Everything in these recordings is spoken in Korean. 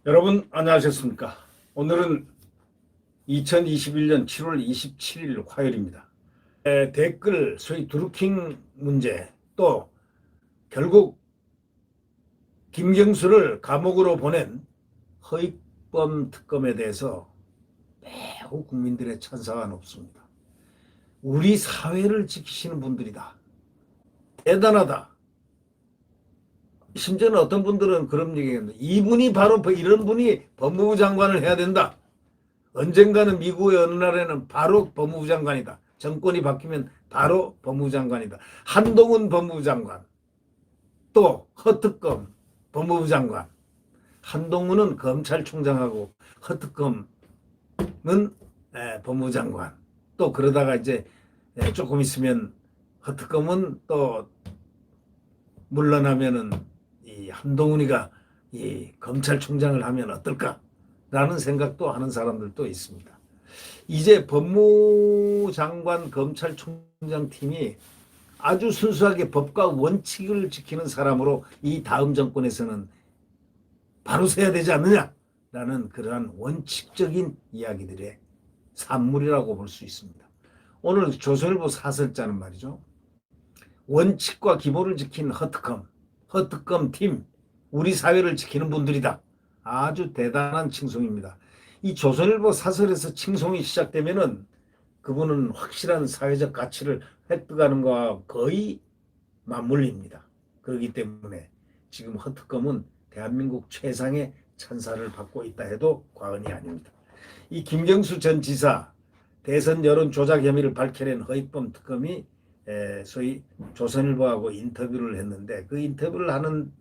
여러분 안녕하셨습니까? 오늘은 2021년 7월 27일 화요일입니다. 댓글 소위 드루킹 문제 또 결국 김경수를 감옥으로 보낸 허익범 특검에 대해서 매우 국민들의 찬사가 높습니다. 우리 사회를 지키시는 분들이다. 대단하다. 심지어는 어떤 분들은 그런 얘기했는데 이분이 바로 이런 분이 법무부 장관을 해야 된다. 언젠가는 미국의 어느 나라에는 바로 법무부 장관이다. 정권이 바뀌면 바로 법무부 장관이다. 한동훈 법무부 장관, 또 허특검 법무부 장관. 한동훈은 검찰총장하고 허특검은 법무부 장관. 또 그러다가 이제 조금 있으면 허특검은 또 물러나면은 이 한동훈이가 이 검찰총장을 하면 어떨까라는 생각도 하는 사람들도 있습니다. 이제 법무장관 검찰총장 팀이 아주 순수하게 법과 원칙을 지키는 사람으로 이 다음 정권에서는 바로 서야 되지 않느냐라는 그러한 원칙적인 이야기들의 산물이라고 볼 수 있습니다. 오늘 조선일보 사설자는 말이죠. 원칙과 기본을 지킨 허특검 팀, 우리 사회를 지키는 분들이다. 아주 대단한 칭송입니다. 이 조선일보 사설에서 칭송이 시작되면은 그분은 확실한 사회적 가치를 획득하는 것과 거의 맞물립니다. 그렇기 때문에 지금 허특검은 대한민국 최상의 찬사를 받고 있다 해도 과언이 아닙니다. 이 김경수 전 지사 대선 여론 조작 혐의를 밝혀낸 허익범 특검이 소위 조선일보하고 인터뷰를 했는데 그 인터뷰를 하는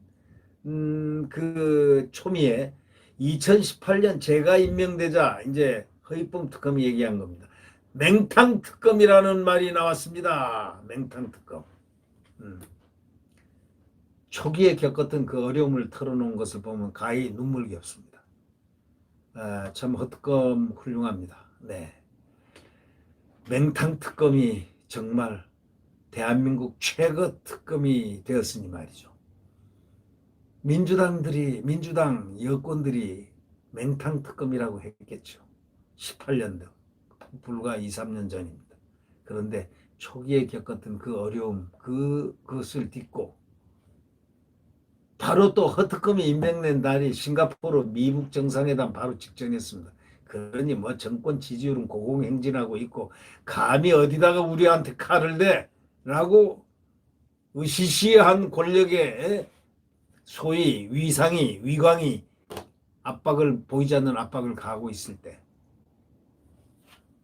그 초미에 2018년 제가 임명되자 이제 허익범 특검이 얘기한 겁니다. 맹탕 특검이라는 말이 나왔습니다. 맹탕 특검. 초기에 겪었던 그 어려움을 털어놓은 것을 보면 가히 눈물겹습니다. 참 허특검 훌륭합니다. 네. 맹탕 특검이 정말 대한민국 최고 특검이 되었으니 말이죠. 민주당 여권들이 맹탕 특검이라고 했겠죠. 18년도 불과 2, 3년 전입니다. 그런데 초기에 겪었던 그 어려움 그것을 딛고 바로 또 허특검이 임명된 날이 싱가포르 미북 정상회담 바로 직전이었습니다. 그러니 뭐 정권 지지율은 고공행진하고 있고 감히 어디다가 우리한테 칼을 대라고 으시시한 권력의 소위 위광이 압박을 보이지 않는 압박을 가하고 있을 때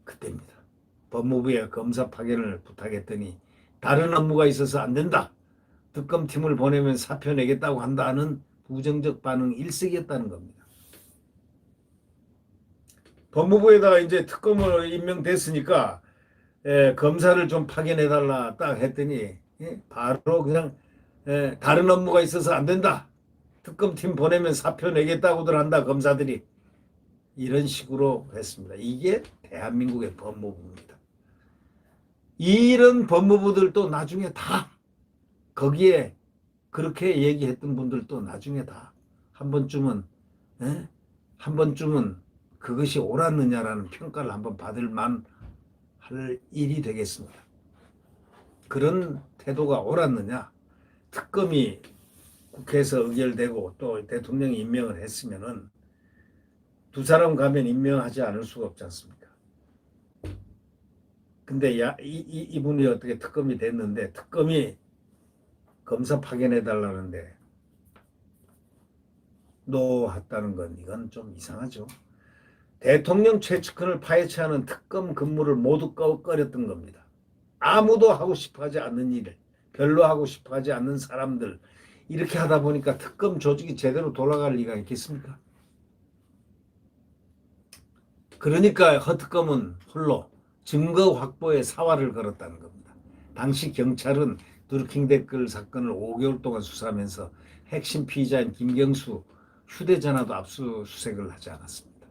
그때입니다. 법무부에 검사 파견을 부탁했더니 다른 업무가 있어서 안 된다. 특검팀을 보내면 사표 내겠다고 한다는 부정적 반응 일색이었다는 겁니다. 법무부에다가 이제 특검을 임명됐으니까 검사를 좀 파견해달라 딱 했더니 바로 그냥 다른 업무가 있어서 안 된다. 특검팀 보내면 사표 내겠다고들 한다 검사들이. 이런 식으로 했습니다. 이게 대한민국의 법무부입니다. 이런 법무부들도 나중에 다 거기에 그렇게 얘기했던 분들도 나중에 다 한 번쯤은 그것이 옳았느냐라는 평가를 한번 받을 만할 일이 되겠습니다. 그런 태도가 옳았느냐? 특검이 국회에서 의결되고 또 대통령이 임명을 했으면은 두 사람 가면 임명하지 않을 수가 없지 않습니까? 근데 이분이 어떻게 특검이 됐는데 특검이 검사 파견해달라는데 노했다는 건 이건 좀 이상하죠. 대통령 최측근을 파헤쳐하는 특검 근무를 모두 꺼렸던 겁니다. 아무도 하고 싶어하지 않는 일을 별로 하고 싶어하지 않는 사람들 이렇게 하다 보니까 특검 조직이 제대로 돌아갈 리가 있겠습니까? 그러니까 허특검은 홀로 증거 확보에 사활을 걸었다는 겁니다. 당시 경찰은 드루킹 댓글 사건을 5개월 동안 수사하면서 핵심 피의자인 김경수 휴대전화도 압수수색을 하지 않았습니다.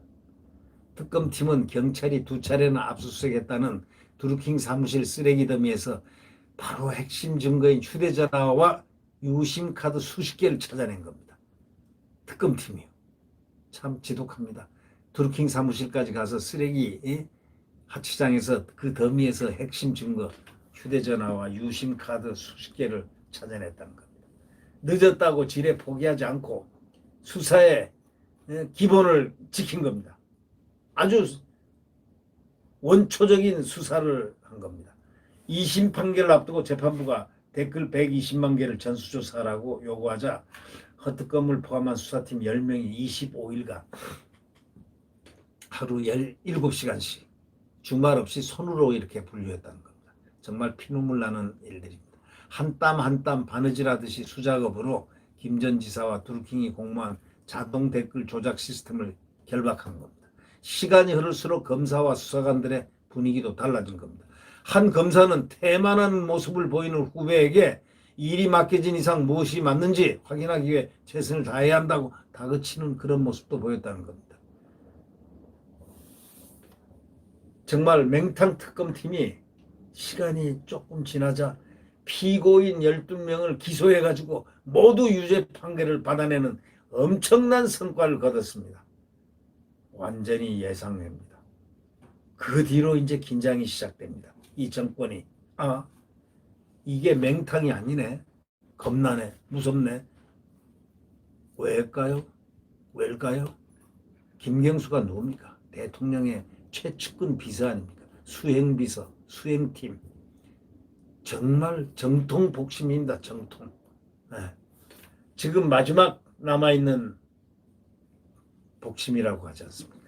특검팀은 경찰이 2차례나 압수수색했다는 드루킹 사무실 쓰레기 더미에서 바로 핵심 증거인 휴대전화와 유심카드 수십 개를 찾아낸 겁니다. 특검팀이요. 참 지독합니다. 드루킹 사무실까지 가서 쓰레기 하치장에서 그 더미에서 핵심 증거 휴대전화와 유심카드 수십 개를 찾아냈다는 겁니다. 늦었다고 지레 포기하지 않고 수사의 기본을 지킨 겁니다. 아주 원초적인 수사를 한 겁니다. 2심 판결을 앞두고 재판부가 댓글 120만 개를 전수조사하라고 요구하자 허특검을 포함한 수사팀 10명이 25일간 하루 17시간씩 주말 없이 손으로 이렇게 분류했다는 겁니다. 정말 피눈물 나는 일들입니다. 한 땀 한 땀 바느질하듯이 수작업으로 김 전 지사와 드루킹이 공모한 자동 댓글 조작 시스템을 결박한 겁니다. 시간이 흐를수록 검사와 수사관들의 분위기도 달라진 겁니다. 한 검사는 태만한 모습을 보이는 후배에게 일이 맡겨진 이상 무엇이 맞는지 확인하기 위해 최선을 다해야 한다고 다그치는 그런 모습도 보였다는 겁니다. 정말 맹탕 특검팀이 시간이 조금 지나자 피고인 12명을 기소해가지고 모두 유죄 판결을 받아내는 엄청난 성과를 거뒀습니다. 완전히 예상됩니다. 그 뒤로 이제 긴장이 시작됩니다. 이 정권이 이게 맹탕이 아니네, 겁나네, 무섭네. 왜일까요? 김경수가 누굽니까? 대통령의 최측근 비서 아닙니까? 수행비서, 수행팀. 정말 정통 복심입니다. 정통. 네. 지금 마지막 남아있는 복심이라고 하지 않습니까?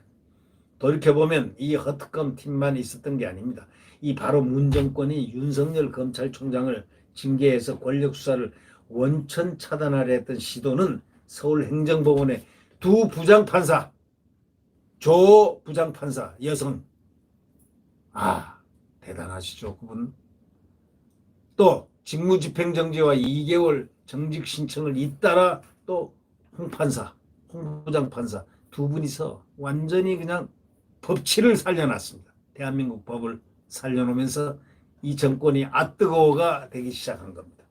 돌이켜보면 이 허특검 팀만 있었던 게 아닙니다. 이 바로 문 정권이 윤석열 검찰총장을 징계해서 권력 수사를 원천 차단하려 했던 시도는 서울행정법원의 두 부장판사, 조 부장판사 여성, 대단하시죠 그분. 또 직무집행정지와 2개월 정직 신청을 잇따라 또 홍 부장판사 두 분이서 완전히 그냥 법치를 살려놨습니다. 대한민국 법을 살려놓으면서 이 정권이 뜨거워가 되기 시작한 겁니다.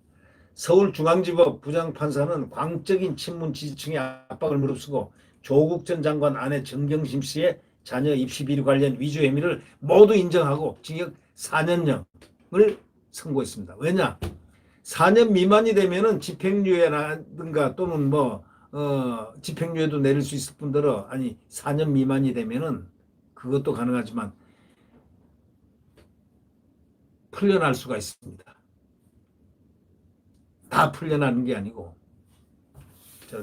서울중앙지법 부장판사는 광적인 친문 지지층의 압박을 무릅쓰고 조국 전 장관 아내 정경심 씨의 자녀 입시 비리 관련 위조 혐의를 모두 인정하고 징역 4년형을 선고했습니다. 왜냐? 4년 미만이 되면은 집행유예라든가 또는 집행유예도 내릴 수 있을 뿐더러 4년 미만이 되면은 그것도 가능하지만 풀려날 수가 있습니다. 다 풀려나는 게 아니고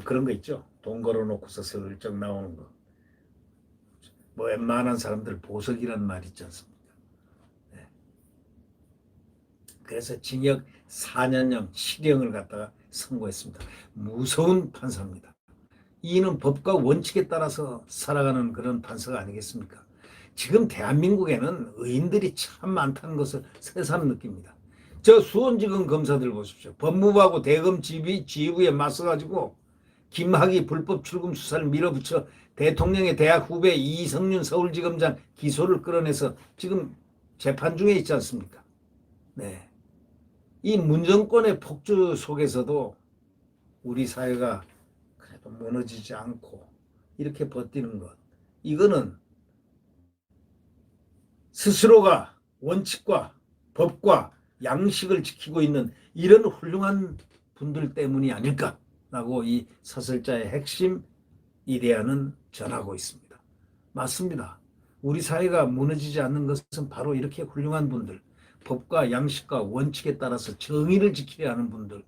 그런 거 있죠. 돈 걸어놓고서 슬쩍 나오는 거. 웬만한 사람들 보석이란 말 있지 않습니까? 네. 그래서 징역 4년형 실형을 갖다가 선고했습니다. 무서운 판사입니다. 이는 법과 원칙에 따라서 살아가는 그런 판사가 아니겠습니까? 지금 대한민국에는 의인들이 참 많다는 것을 새삼 느낍니다. 저 수원지검 검사들 보십시오. 법무부하고 대검 지휘부에 맞서가지고 김학의 불법 출금 수사를 밀어붙여 대통령의 대학 후배 이성윤 서울지검장 기소를 끌어내서 지금 재판 중에 있지 않습니까? 네. 이 문정권의 폭주 속에서도 우리 사회가 그래도 무너지지 않고 이렇게 버티는 것, 이거는 스스로가 원칙과 법과 양식을 지키고 있는 이런 훌륭한 분들 때문이 아닐까라고 이 사설자의 핵심 이데아는 전하고 있습니다. 맞습니다. 우리 사회가 무너지지 않는 것은 바로 이렇게 훌륭한 분들, 법과 양식과 원칙에 따라서 정의를 지키려 하는 분들,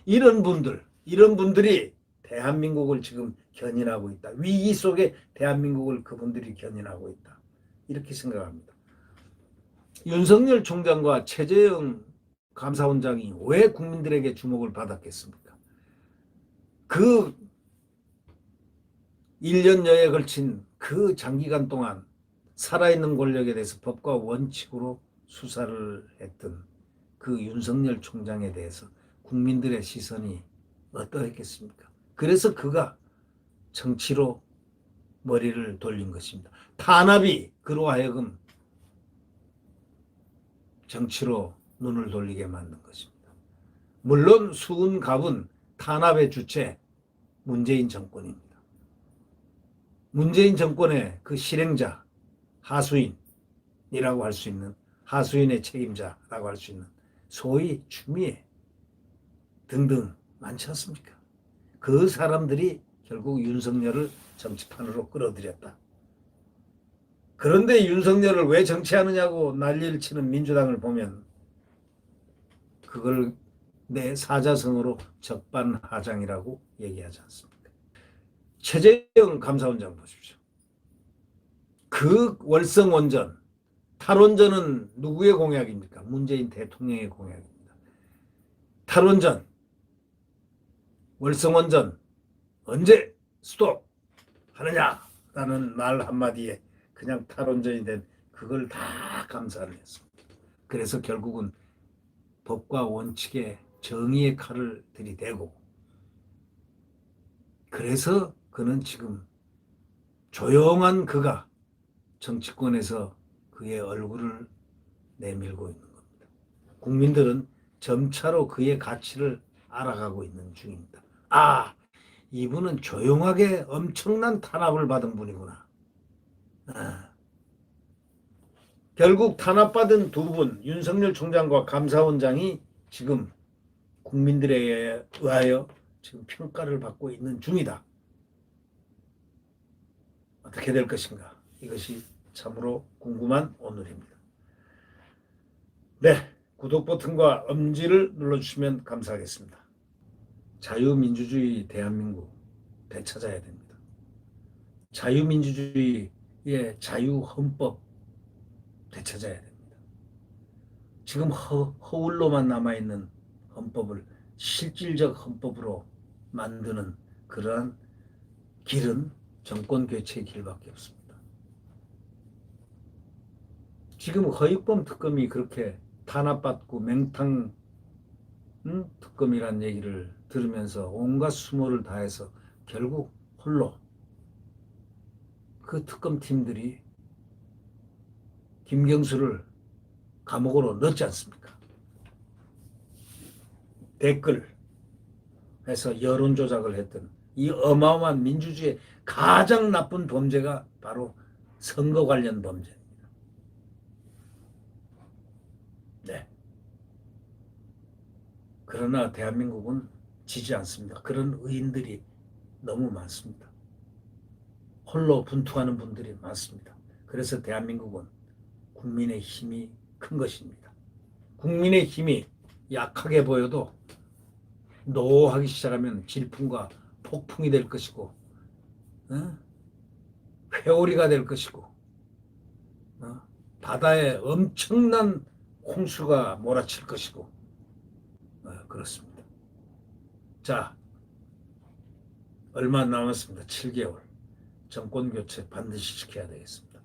이런 분들이 대한민국을 지금 견인하고 있다. 위기 속에 대한민국을 그분들이 견인하고 있다. 이렇게 생각합니다. 윤석열 총장과 최재형 감사원장이 왜 국민들에게 주목을 받았겠습니까? 그 1년여에 걸친 그 장기간 동안 살아있는 권력에 대해서 법과 원칙으로 수사를 했던 그 윤석열 총장에 대해서 국민들의 시선이 어떠했겠습니까? 그래서 그가 정치로 머리를 돌린 것입니다. 탄압이 그로 하여금 정치로 눈을 돌리게 만든 것입니다. 물론 수은갑은 탄압의 주체 문재인 정권입니다. 문재인 정권의 그 실행자, 하수인이라고 할 수 있는, 하수인의 책임자라고 할 수 있는 소위 추미애 등등 많지 않습니까? 그 사람들이 결국 윤석열을 정치판으로 끌어들였다. 그런데 윤석열을 왜 정치하느냐고 난리를 치는 민주당을 보면 그걸 내 사자성어로 적반하장이라고 얘기하지 않습니까? 최재형 감사원장 보십시오. 그 월성원전, 탈원전은 누구의 공약입니까? 문재인 대통령의 공약입니다. 탈원전, 월성원전 언제 스톱 하느냐라는 말 한마디에 그냥 탈원전이 된 그걸 다 감사를 했습니다. 그래서 결국은 법과 원칙에 정의의 칼을 들이대고, 그래서 그는 지금 조용한 그가 정치권에서 그의 얼굴을 내밀고 있는 겁니다. 국민들은 점차로 그의 가치를 알아가고 있는 중입니다. 아, 이분은 조용하게 엄청난 탄압을 받은 분이구나. 결국 탄압받은 두 분, 윤석열 총장과 감사원장이 지금 국민들에 의하여 지금 평가를 받고 있는 중이다. 어떻게 될 것인가? 이것이 참으로 궁금한 오늘입니다. 네, 구독 버튼과 엄지를 눌러주시면 감사하겠습니다. 자유민주주의 대한민국 되찾아야 됩니다. 자유민주주의의 자유헌법 되찾아야 됩니다. 지금 허울로만 남아있는 헌법을 실질적 헌법으로 만드는 그러한 길은 정권 교체의 길밖에 없습니다. 지금 허익범 특검이 그렇게 탄압받고 맹탕 특검이란 얘기를 들으면서 온갖 수모를 다해서 결국 홀로 그 특검팀들이 김경수를 감옥으로 넣지 않습니까? 댓글 해서 여론 조작을 했던 이 어마어마한 민주주의의 가장 나쁜 범죄가 바로 선거 관련 범죄입니다. 네. 그러나 대한민국은 지지 않습니다. 그런 의인들이 너무 많습니다. 홀로 분투하는 분들이 많습니다. 그래서 대한민국은 국민의 힘이 큰 것입니다. 국민의 힘이 약하게 보여도 노하기 시작하면 질풍과 폭풍이 될 것이고, 회오리가 될 것이고, 바다에 엄청난 홍수가 몰아칠 것이고, 그렇습니다. 자, 얼마 남았습니다. 7개월. 정권 교체 반드시 지켜야 되겠습니다.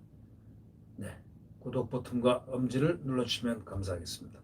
네, 구독 버튼과 엄지를 눌러주시면 감사하겠습니다.